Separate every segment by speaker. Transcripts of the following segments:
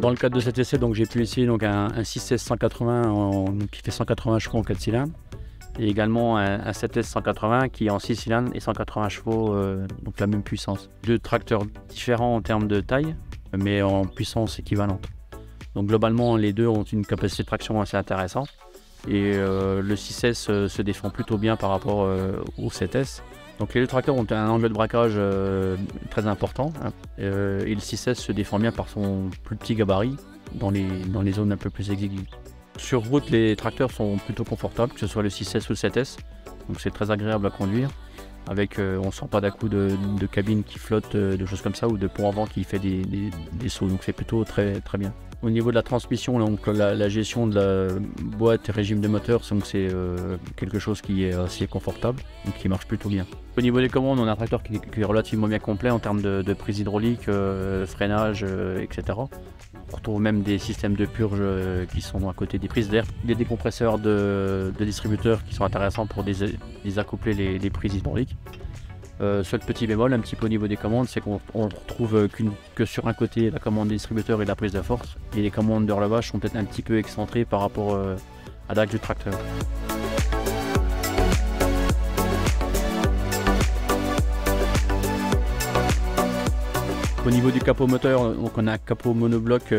Speaker 1: Dans le cadre de cet essai, j'ai pu essayer un 6S 180 qui fait 180 chevaux en 4 cylindres et également un 7S 180 qui est en 6 cylindres et 180 chevaux, donc la même puissance. Deux tracteurs différents en termes de taille, mais en puissance équivalente. Donc globalement, les deux ont une capacité de traction assez intéressante et le 6S se défend plutôt bien par rapport au 7S. Donc les deux tracteurs ont un angle de braquage très important et le 6S se défend bien par son plus petit gabarit dans les zones un peu plus exiguës. Sur route, les tracteurs sont plutôt confortables, que ce soit le 6S ou le 7S, donc c'est très agréable à conduire. Avec, on ne sent pas d'à-coup de cabine qui flotte, de choses comme ça, ou de pont avant qui fait des sauts, donc c'est plutôt très bien. Au niveau de la transmission, donc la gestion de la boîte et régime de moteur, c'est quelque chose qui est assez confortable, donc qui marche plutôt bien. Au niveau des commandes, on a un tracteur qui est relativement bien complet en termes de prise hydraulique, freinage, etc. On retrouve même des systèmes de purge qui sont à côté des prises d'air, des décompresseurs de distributeurs qui sont intéressants pour désaccoupler les prises hydrauliques. Seul petit bémol un petit peu au niveau des commandes, c'est qu'on retrouve que sur un côté la commande des distributeurs et la prise de force, et les commandes de relevage sont peut-être un petit peu excentrées par rapport à l'axe du tracteur. Au niveau du capot moteur, donc on a un capot monobloc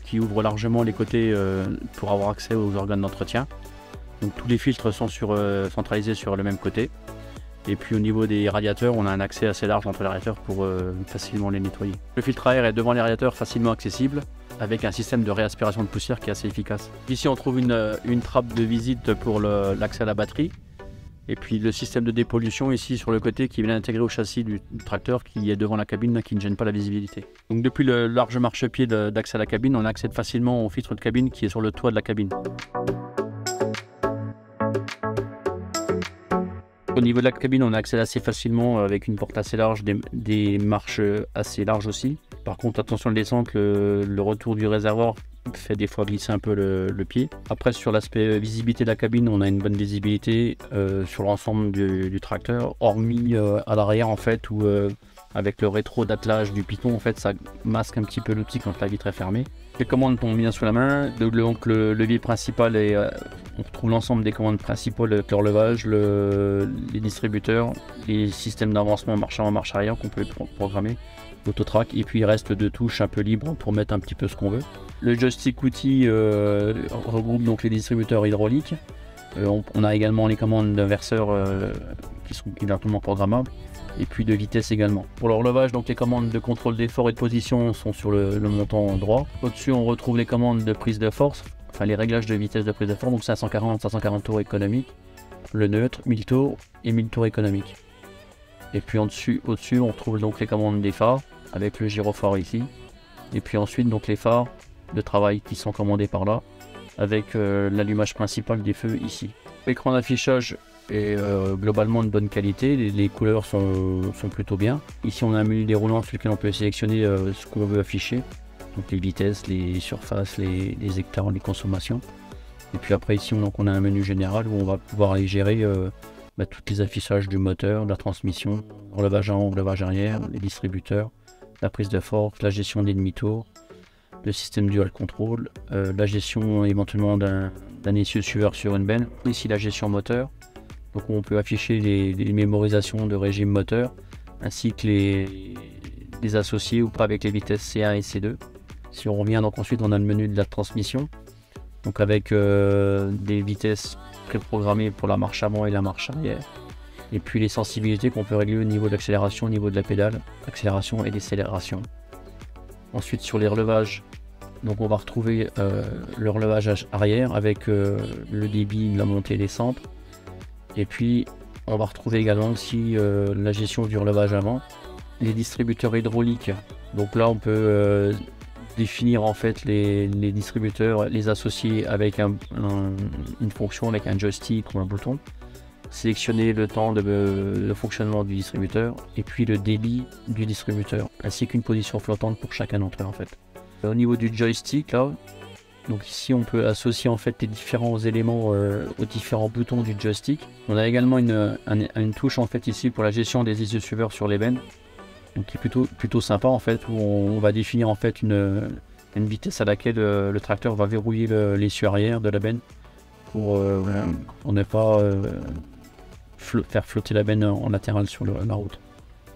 Speaker 1: qui ouvre largement les côtés pour avoir accès aux organes d'entretien. Donc tous les filtres sont centralisés sur le même côté. Et puis au niveau des radiateurs, on a un accès assez large entre les radiateurs pour facilement les nettoyer. Le filtre à air est devant les radiateurs, facilement accessible, avec un système de réaspiration de poussière qui est assez efficace. Ici on trouve une trappe de visite pour l'accès à la batterie. Et puis le système de dépollution ici sur le côté qui vient intégrer au châssis du tracteur qui est devant la cabine, qui ne gêne pas la visibilité. Donc depuis le large marchepied d'accès à la cabine, on accède facilement au filtre de cabine qui est sur le toit de la cabine. Au niveau de la cabine, on accède assez facilement avec une porte assez large, des marches assez larges aussi. Par contre, attention à la descente, le retour du réservoir fait des fois glisser un peu le pied. Après, sur l'aspect visibilité de la cabine, on a une bonne visibilité sur l'ensemble du tracteur, hormis à l'arrière en fait, où avec le rétro d'attelage du piton, en fait, ça masque un petit peu l'optique quand la vitre est fermée. Les commandes tombent bien sous la main, donc le levier principal est, on retrouve l'ensemble des commandes principales, le relevage, les distributeurs, les systèmes d'avancement marche avant, marche arrière qu'on peut programmer, l'autotrack, et puis il reste deux touches un peu libres pour mettre un petit peu ce qu'on veut. Le joystick outil regroupe donc les distributeurs hydrauliques. On a également les commandes d'inverseur qui sont directement programmables, et puis de vitesse également. Pour le relevage, donc les commandes de contrôle d'effort et de position sont sur le montant droit. Au-dessus, on retrouve les commandes de prise de force, enfin les réglages de vitesse de prise de force, donc 540 tours économique, le neutre, 1000 tours et 1000 tours économique. Et puis au-dessus, on retrouve donc les commandes des phares, avec le gyrophare ici. Et puis ensuite, donc les phares de travail qui sont commandés par là, avec l'allumage principal des feux ici. L'écran d'affichage est globalement de bonne qualité, les couleurs sont plutôt bien. Ici on a un menu déroulant sur lequel on peut sélectionner ce qu'on veut afficher, donc les vitesses, les surfaces, les hectares, les consommations. Et puis après ici on a un menu général où on va pouvoir aller gérer tous les affichages du moteur, de la transmission, relevage avant, relevage arrière, les distributeurs, la prise de force, la gestion des demi-tours, le système dual control, la gestion éventuellement d'un essieu suiveur sur une benne, ici la gestion moteur. Donc on peut afficher les mémorisations de régime moteur, ainsi que les associés ou pas avec les vitesses C1 et C2. Si on revient, donc ensuite on a le menu de la transmission, donc avec des vitesses préprogrammées pour la marche avant et la marche arrière. Et puis les sensibilités qu'on peut régler au niveau de l'accélération, au niveau de la pédale, accélération et décélération. Ensuite sur les relevages, donc on va retrouver le relevage arrière avec le débit, la montée et les centres. Et puis on va retrouver également aussi la gestion du relevage avant, les distributeurs hydrauliques. Donc là on peut définir en fait les distributeurs, les associer avec une fonction, avec un joystick ou un bouton, sélectionner le temps de fonctionnement du distributeur et puis le débit du distributeur, ainsi qu'une position flottante pour chacun d'entre eux en fait. Au niveau du joystick là, donc ici on peut associer en fait les différents éléments aux différents boutons du joystick. On a également une touche en fait ici pour la gestion des essieux suiveurs sur les bennes, donc qui est plutôt sympa en fait, où on va définir en fait une une vitesse à laquelle le tracteur va verrouiller l'essieu arrière de la benne pour ne pas faire flotter la benne en latéral sur la route.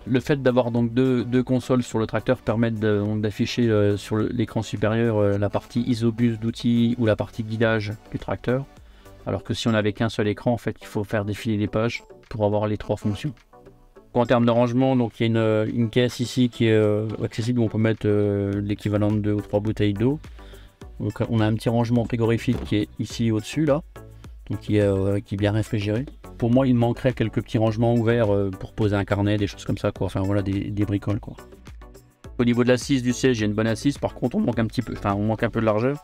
Speaker 1: Le fait d'avoir donc deux consoles sur le tracteur permet d'afficher sur l'écran supérieur la partie isobus d'outils ou la partie guidage du tracteur, alors que si on n'avait qu'un seul écran, en fait, il faut faire défiler les pages pour avoir les 3 fonctions. En termes de rangement, donc il y a une caisse ici qui est accessible où on peut mettre l'équivalent de 2 ou 3 bouteilles d'eau. On a un petit rangement frigorifique qui est ici au-dessus là, donc qui est bien réfrigéré. Pour moi, il manquerait quelques petits rangements ouverts pour poser un carnet, des choses comme ça, quoi. Enfin voilà, des bricoles, quoi. Au niveau de l'assise du siège, il y a une bonne assise. Par contre, on manque un peu de largeur.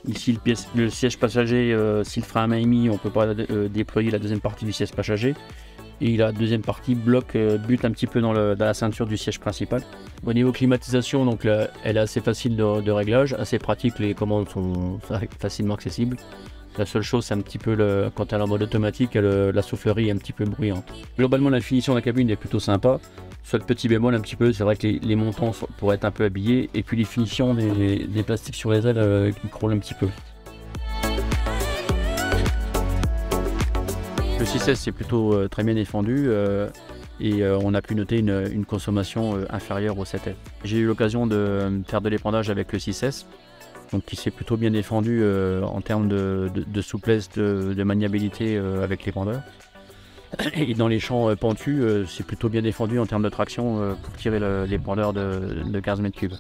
Speaker 1: Ici, le siège passager, si le frein à main est mis, on ne peut pas déployer la deuxième partie du siège passager. Et la deuxième partie bute un petit peu dans la ceinture du siège principal. Au niveau climatisation, donc elle est assez facile de réglage, assez pratique, les commandes sont facilement accessibles. La seule chose, c'est un petit peu quand elle est en mode automatique, la soufflerie est un petit peu bruyante. Globalement, la finition de la cabine est plutôt sympa. Seul petit bémol un petit peu, c'est vrai que les montants pourraient être un peu habillés. Et puis les finitions des plastiques sur les ailes qui crôlent un petit peu. Le 6S c'est plutôt très bien défendu et on a pu noter une consommation inférieure au 7F. J'ai eu l'occasion de faire de l'épandage avec le 6S. Donc qui s'est plutôt bien défendu en termes de souplesse, de maniabilité avec l'épandeur. Et dans les champs pentus, c'est plutôt bien défendu en termes de traction pour tirer l'épandeur de 15 m3.